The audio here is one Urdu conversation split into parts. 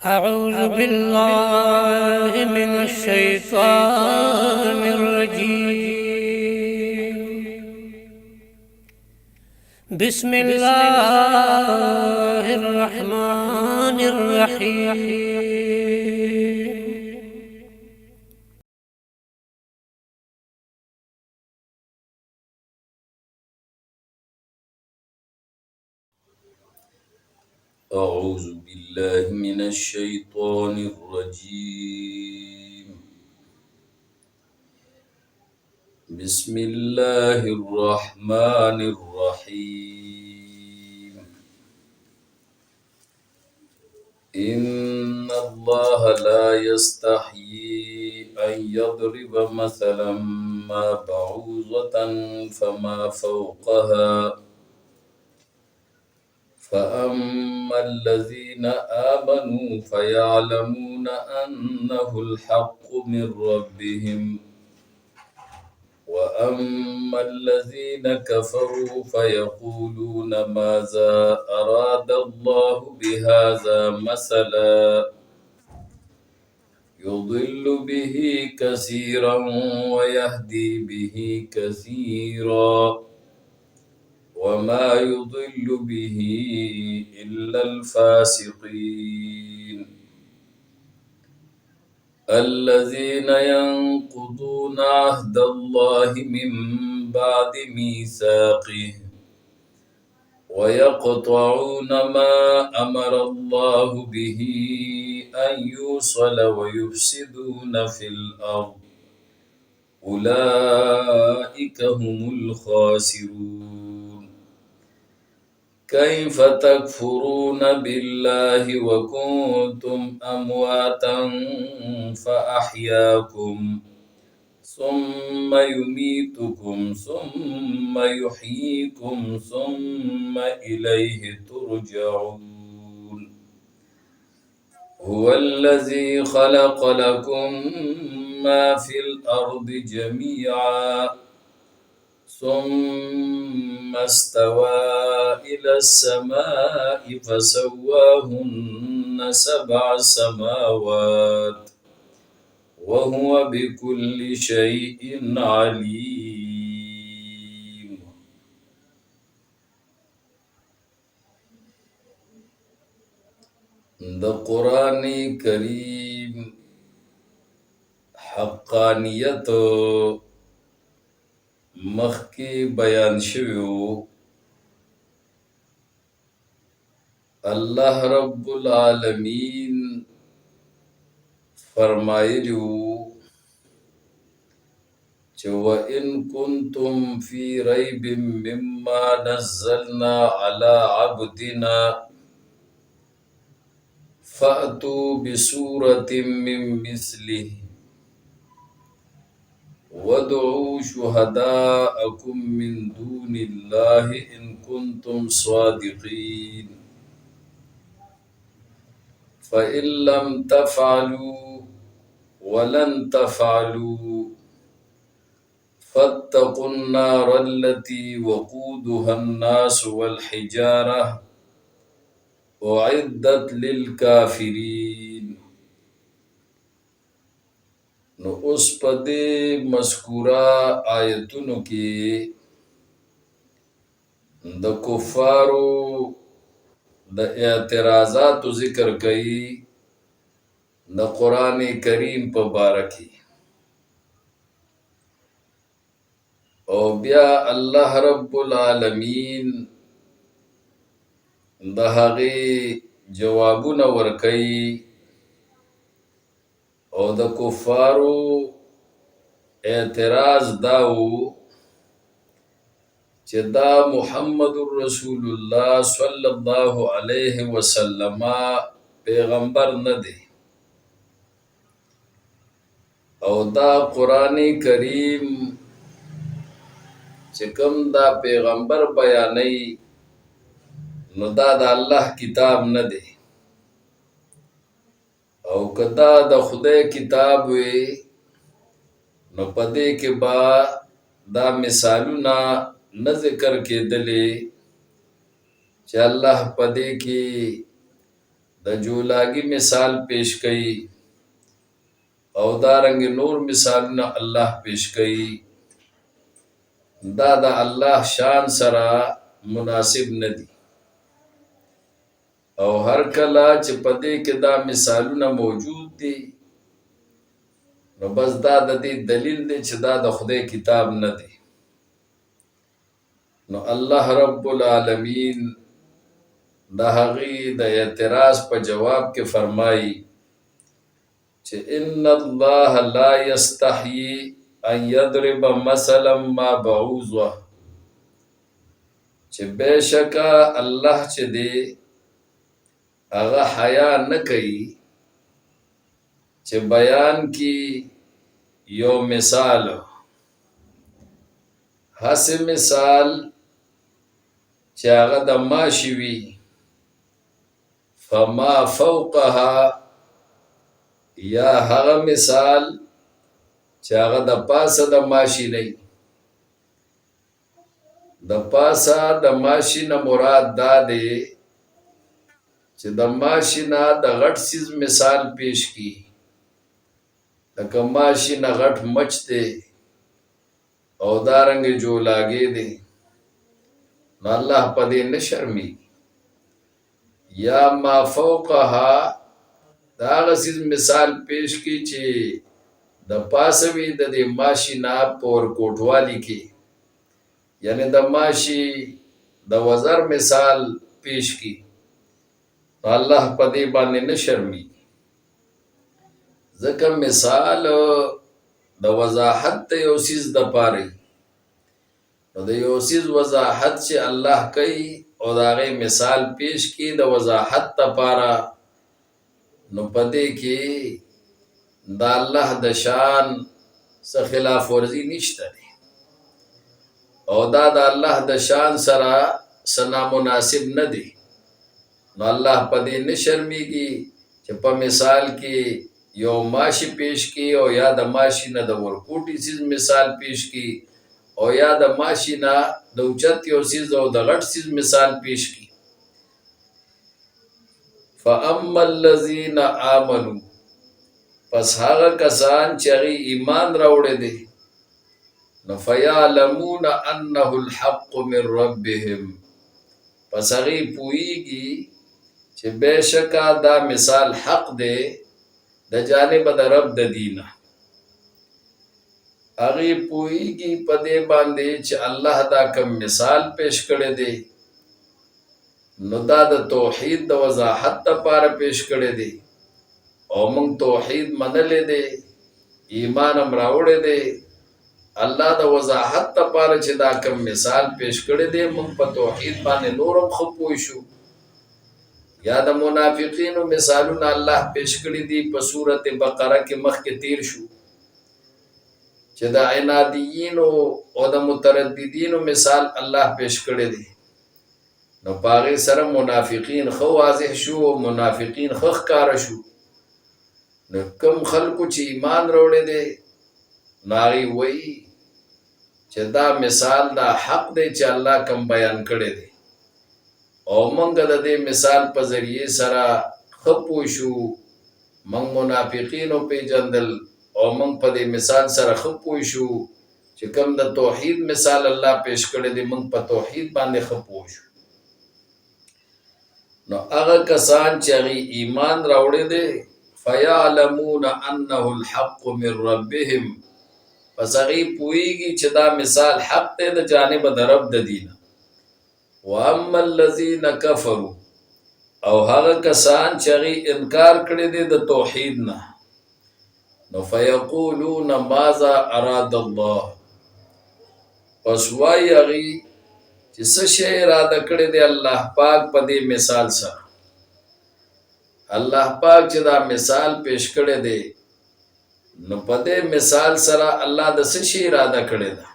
أعوذ بالله من الشيطان الرجيم. بسم الله الرحمن الرحيم. أعوذ بالله من الشيطان الرجيم. بسم الله الرحمن الرحيم. إن الله لا يستحيي أن يضرب مثلا ما بعوضة فما فوقها، فأما الذين آمنوا فيعلمون أنه الحق من ربهم، وأما الذين كفروا فيقولون ماذا أراد الله بهذا مثلا، يضل به كثيرا ويهدي به كثيرا، وما يضل به إلا الفاسقين الذين ينقضون عهد الله من بعد ميثاقه ويقطعون ما أمر الله به أن يوصل ويفسدون في الأرض، أولئك هم الخاسرون. كيف تكفرون بالله وكنتم أمواتا فأحياكم، ثم يميتكم ثم يحييكم ثم إليه ترجعون. هو الذي خلق لكم ما في الأرض جميعا ثم استوى إلى السماء فسواهن 7 سماوات وهو بكل شيء عليم. د قرآن کریم حقانیت مخکی بیان شویو. الله رب العالمین فرمایلیو چې وَإِن كُنتُمْ فِي رَيْبٍ مِّمَّا نَزَّلْنَا عَلَى عَبْدِنَا فَأْتُوا بِسُورَةٍ مِّن مِّثْلِهِ وَادْعُوا شُهَدَاءَكُم مِّن دُونِ اللَّهِ إِن كُنتُمْ صَادِقِينَ فَإِن لَّمْ تَفْعَلُوا وَلَن تَفْعَلُوا فَاتَّقُوا النَّارَ الَّتِي وَقُودُهَا النَّاسُ وَالْحِجَارَةُ أُعِدَّتْ لِلْكَافِرِينَ. نو اوس په دې مذکوره آیتونو کې د کفارو د اعتراضاتو ذکر کړي د قرآن کریم په باره کې، او بیا الله رب العالمین د هغې جوابونه ورکوي. او د کفارو اعتراض داو چې دا محمد رسول الله صلی الله علیه وسلم پیغمبر نه دی، او دا قرآن کریم چې کوم دا پیغمبر بیانوي نو دا د الله کتاب نه دی، او که دا د خدای کتاب وي نو په دې کې به دا مثالونه نه ذکر کېدلې چې الله په دې کې د جولاګي مثال پیش کړي او دارنګ نور مثالونه الله پیش کړي دا د الله شان سره مناسب نه دي او هر کله چې پدې کې دا مثالونه موجود دي نو بس دا د دې دلیل دی چې دا د خدای کتاب نه دی نو الله رب العالمین د هغې د اعتراض په جواب کې فرمایي چې ان الله لا یستحیي ان یضرب مثلا ما بعوضه چې بېشکه الله چې دی هغه حیا نه کوي چې بیان کی یو مثال هسې مثال چې هغه د ماشي وي فما فوقها یا هغه مثال چې هغه د پاسه د ماشي نه د پاسه د ماشي نه مراد دا دی چې د ماشي نه د غټ سیز مثال پیش کی لکه ماشي نه غټ مچ دی او دارنګ جولاګې دی نو الله په دې نه شرمېږي یا ما فوقها دا هغه سیز مثال پیش کی چې د پاسه وي د دې ماشي نه په ورکوټوالي کې یعنی د ماشي د وزر مثال پیش کی الله په دې باندې نه شرمېږي ځکه مثال د وضاحت د یو څیز دپاره نو د یو څیز وضاحت چې الله کوي او د هغې مثال پیش کی د وضاحت دپاره نو په دې کې د الله د شان څه خلاف ورزي نشته دی او دا د الله د شان سره څه نامناسب نه دی نو الله په دې نه شرمېږي چې په مثال کې یو ماشي پیش کی او یا د ماشي نه د ورکوټي سیز مثال پیش کی او یا د ماشي نه د اوچت یو سیز او د غټ سیز مثال پیش کی فاما الذین آمنوا پس هغه کسان چې هغې ایمان راوړی دی نو فیعلمون انه الحق من ربهم پس هغې پوهیږي چې بېشکه دا مثال حق دی د جانب د رب د دینه هغې پوهیږي په دې باندې چې الله دا کم مثال پیش کړی دی نو دا د توحید د وضاحت دپاره پیش کړی دی او موږ توحید منلی دی ایمان هم راوړی دی الله د وضاحت دپاره چې دا کم مثال پیش کړی دی موږ په توحید باندې نور هم ښه پوه شو یا د منافقینو مثالونه الله پیش کړي دي په سورت بقره کې مخکې تیر شو چې د عنادیینو او د مترددینو مثال الله پیش کړي دي نو په هغې سره منافقین ښه واضح شو او منافقین ښه ښکاره شو نو کوم خلکو چې ایمان راوړی دی نو هغې وایي چې دا مثال دا حق دی چې الله کم بیان کړی دی او منګ د دې مثال په ذریعه سره ښه پوه شو منګ منافقینو پیژندل او منګ په دې مثال سره ښه پوه شو چې کوم د توحید مثال الله پیش کړی دی منګ په توحید باندې ښه پوه شو نو هغه کسان چې هغې ایمان راوړی دی فیعلمون انه الحق من ربهم پس هغې پوهیږي چې دا مثال حق دی د جانب د رب د دینه واما الذین کفروا او هغه کسان چې هغې انکار کړی دی د توحید نه نو فیقولون ماذا اراد الله پس وایي هغې چې څه شی اراده کړی دی الله پاک په دې مثال سره الله پاک چې دا مثال پیش کړی دی نو په دې مثال سره الله د څه شی اراده کړی ده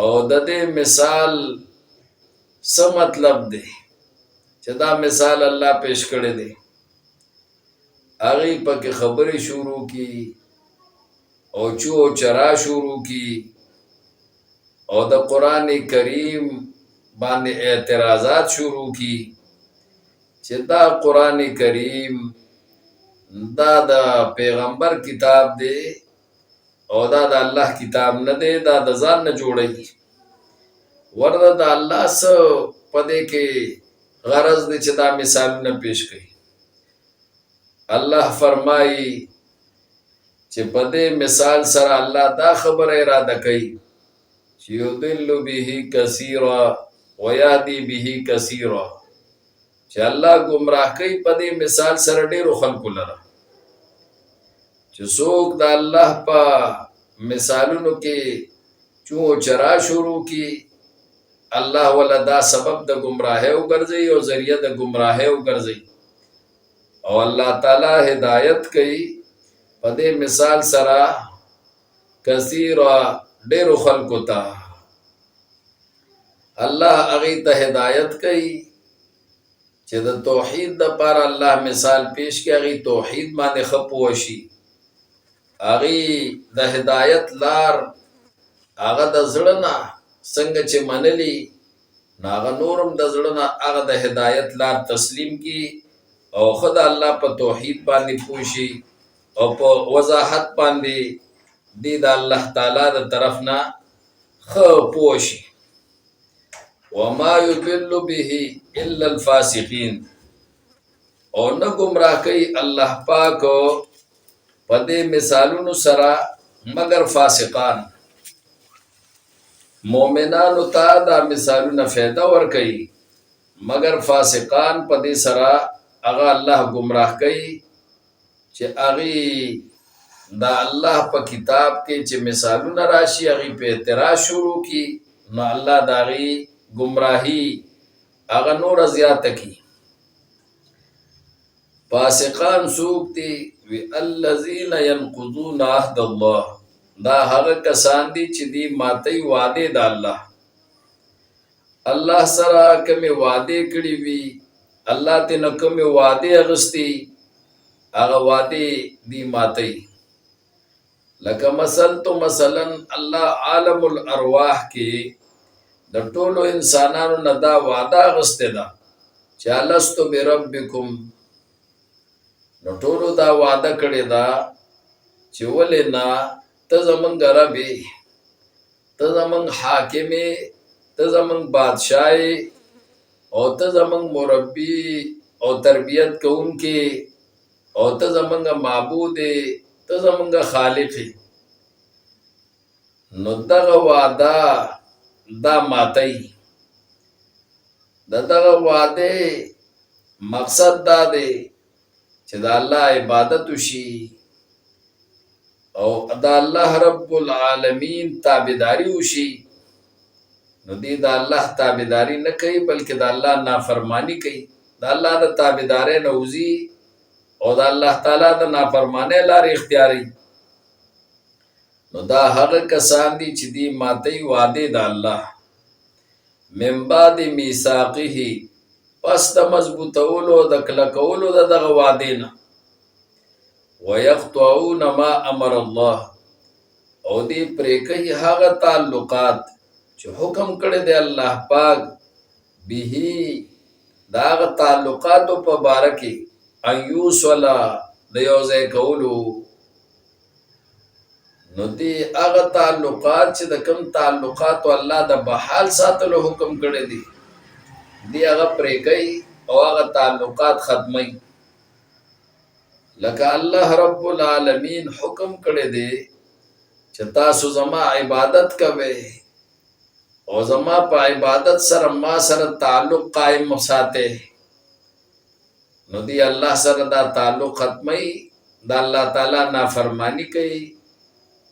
او د دې مثال څه مطلب دی چې دا مثال الله پیش کړی دی هغې پکې خبرې شروع کی او چو چرا شروع کی او د قرآن کریم باندې اعتراضات شروع کی چې چې دا قرآن کریم دا د پیغمبر کتاب دی او دا د الله کتاب نه دی، دا د ځان نه جوړوي. ورته د الله څه په دې کې غرض دی چې دا مثالونه پیش کړي. الله فرمایي چې په دې مثال سره الله دا خبره اراده کوي چې یضل به کثیرا ویهدی به کثیرا، چې الله گمراه کوي په دې مثال سره ډیرو خلکو لره. چې څوک د الله په مثالونو کې چون چرا شروع کی، الله ولا دا سبب د گمراهۍ وګرځي او ذریعہ د گمراهۍ وګرځي. او الله تعالی هدایت کوي په دې مثال سره کثیرا ډیرو خلکو ته. الله هغه ته هدایت کوي چې د توحید د پر الله مثال پیش کوي، هغه توحید باندې خپو شي، هغه د هدایت لار هغه د زړه نه څنګه چې منلی ناغه نورم د زړه نه هغه د هدایت لار تسلیم کی او خدای الله په توحید باندې پوشي او په وضاحت باندې دی د الله تعالی د طرف نه خو پوشي. وما يضل به الا الفاسقين، او نه گمراه کوي الله پاک په دې مثالونو سره مگر فاسقان. مومنانو ته دا مثالونه فایده ورکوي، مگر فاسقان په دې سره هغه الله گمراه کوي چې هغه دا الله په کتاب کې چې مثالونه راشي هغه په اعتراض شروع کی، نو الله داغي گمراهی هغه نور زیاته کی. فاسقان سوق دي وی الذین ينقضون عهد الله، دا هغه کسان دي چې دی ماتي وعده د الله سره کومه وعده کړی وی، الله ته نو کومه وعده اغستی هغه وعده دی ماتي. لکه مثلا الله عالم الارواح کې د ټولو انسانانو نه دا وعده غسته ده چې الستو بربکم، نو ټولو دا وعده کړی دا چې ولې نه ته زمونږ ربې، ته زمونږ حاکمې، ته زمونږ بادشاہې، او ته زمونږ مربی او تربیت کوونکې، او ته زمونږ معبودې، ته زمونږ خالقې. نو دغه وعده دا ماتي. دغه وعده مقصد دا دی چې د الله عبادت وشي او د الله رب العالمین تابعداري وشي. نو دی د الله تابعداري نه کوي بلکې د الله نافرمانی کوي، د الله د تابعداري نه وځي او د الله تعالی د نافرمانی لارې اختیاري. نو دا هغه کسان دي چې دی ماتي وعده د الله من بعد میثاقه، پس د مضبوطولو د کلکولو د دغه وعده نه. ويقطعون ما امر الله، او دی پرې کوي هغه تعلقات چې حکم کړی دی الله پاک به، داغه تعلقاتو په باره کې ایوسلا د یو ځای کولو. نو دی هغه تعلقات چې د کوم تعلقاتو الله د بحال ساتلو حکم کړی دی دی هغه پرې کوي او هغه تعلقات ختمي. لکه الله رب العالمین حکم کړی دی چې تاسو زما عبادت کوئ او زما په عبادت سره ما سره تعلق قائم ساتئ. نو دی الله سره دا تعلق ختمي، دا الله تعالی نافرمانی کوي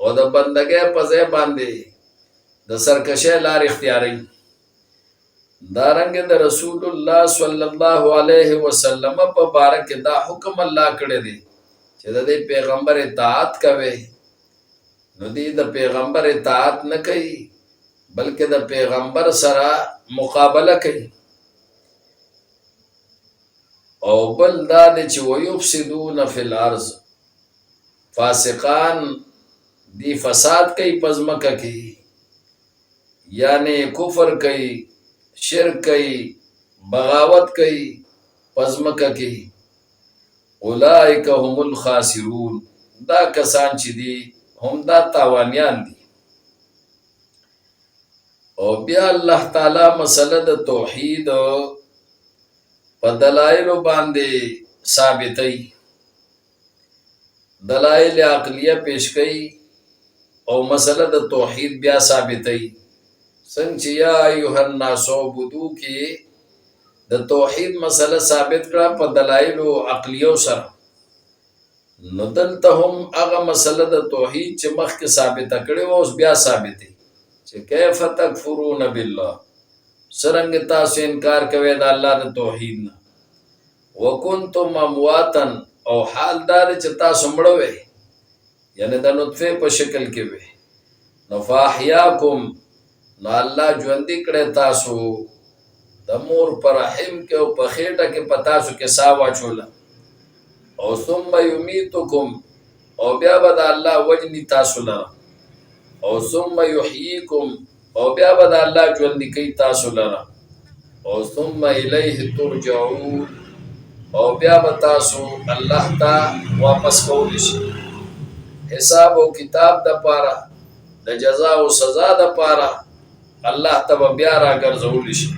او د بندګۍ په ځای باندې د سرکشۍ لار اختیاري. دارنګ د رسول الله صلی الله علیه وسلم په باره کې دا حکم الله کړی دی چې د پیغمبر اطاعت کوي. نو دی د پیغمبر اطاعت نه کوي بلکې د پیغمبر سره مقابله کوي. او بل دا دی چې ويفسدون فی الارض، فاسقان دی فساد کوي پزمکه کې، یعنی کفر کوي، شرک کوي، بغاوت کوي، پزمکه کې اولئک هم الخاسرون، دا کسان چې دي هم دا تاوانیان دي. او بیا الله تعالی مسله د توحید په دلایل باندې ثابتای، دلایل عقلیه پیش کړي او مسله د توحید بیا ثابتای. څنګه چې یا ایها الناس عبدو کې د توحید مسله ثابت کړه په دلایل عقلیه سره، نو دلته هم هغه مسله د توحید چې مخکې ثابته کړې و اوس بیا ثابتې چې کیف تکفرون بالله، څرنګه تاسو انکار کوئ د الله د توحید نه. وکنتم امواتا، او حال دا دی چې تاسو مړه وئ، یعنی د نطفه په شکل کې وئ. نو فاحیاکم، نو الله ژوندي کړی تاسو د مور په رحم کې او په خېټه کې په تاسو کې ساه واچوله. او ثم یمیتکم، او بیا به د الله وجني تاسو لره. او ثم یحییکم، او بیا به د الله ژوندي کوي تاسو لره. او ثم الیه ترجعون، او بیا به تاسو الله ته واپس کولی شي. حساب او کتاب د پاره، د جزا او سزا د پاره الله ته به بیا راګرځولی شي.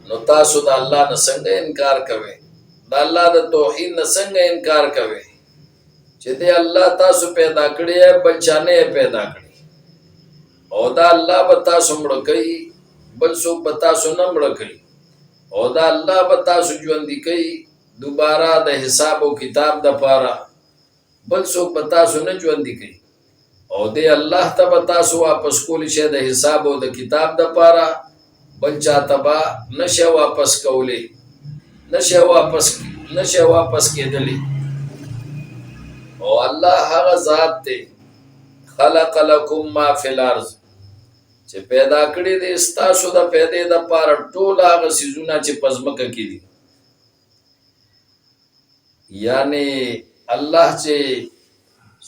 نو تاسو د الله نه څنګه انکار کوئ؟ د الله د توحید نه څنګه انکار کوئ چې دی الله تاسو پیدا کړی ہے، بل چا نه پیدا کړی؟ او دا الله به تاسو مړه کوي، بل څوک به تاسو نه مړه کوي. او دا الله به تاسو ژوندي کوي دوباره د حساب او کتاب د پاره، بل څوک به تاسو نه ژوندي کوي. او دی الله ته به تاسو واپس کولی شئ د حساب او د کتاب د پاره، بل چاته به نشئ واپس کولی، نشئ واپس کېدلی. او الله هغه ذات دی خلق لکم ما فی الارض، چې پیدا کړی دی ستاسو د پیدې د پاره ټول هغه څیزونه چې په ځمکه کې دي. یعنی الله چې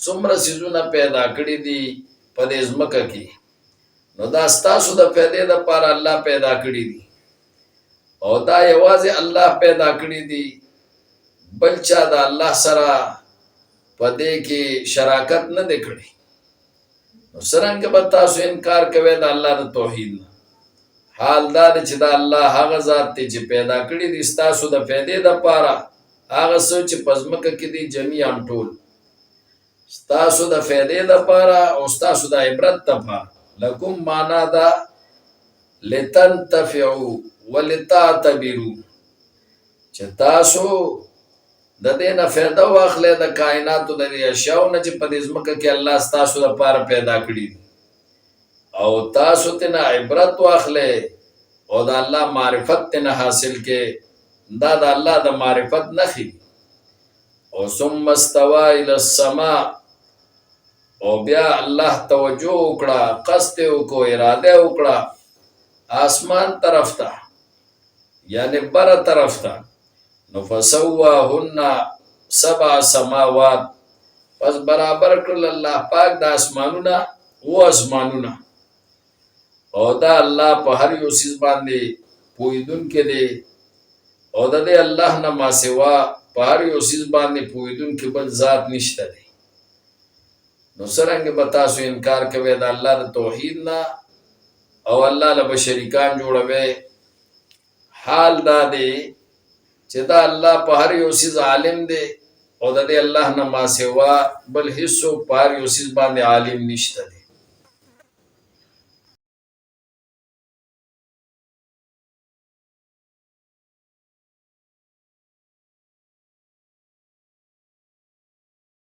څومره څیزونه پیدا کړي دي په دې ځمکه کې، نو دا ستاسو د پیدې د پاره الله پیدا کړي دي. او دا یوازې الله پیدا کړي دي، بل چا د الله سره په دې کې شراکت نه دی کړی. نو څرنګه به تاسو انکار کوئ د الله د توحید نه؟ حال دا دی چې د الله هغه ذات دی چې پیدا کړي دي ستاسو د پیدې د پاره هغه څه چې په ځمکه کې دي جمیعاً ټول ستاسو د فایدې د پاره او ستاسو د عبرت دپاره. لکم معنا دا لتنتفعوا ولتعتبروا، چې تاسو د دې نه فایده واخلئ د کائناتو د دې اشیاو نه چې په دې ځمکه کې الله ستاسو دپاره پیدا کړي دي، او تاسو ترنه عبرت واخلئ او د الله معرفت ترنه حاصل کړئ. دا د الله د معرفت نښې دي. او ثم استوى الى السماء، او بیا الله توجه وکړه، قصد وکړو، اراده وکړه آسمان طرف ته، یعنی بره طرف ته. نو فسواهن 7 سماوات، پس برابر کړل الله پاک د اسمانونه و اسمانونه. او دا الله په هر یو څیز باندې پوهیدونکی دی، او د دې الله نه ما سوا په هر یو څیز باندې پوهیدونکی بل ذات نشته دی. نو څرنګه به تاسو انکار کوئ د الله د توحید نه او الله له به شریکان جوړوئ؟ حال دا دی چې دا الله په هر یو څیز عالم دی، او د دې الله نه ما سوا بل هیڅوک په هر یو څیز باندې عالم نشته دی.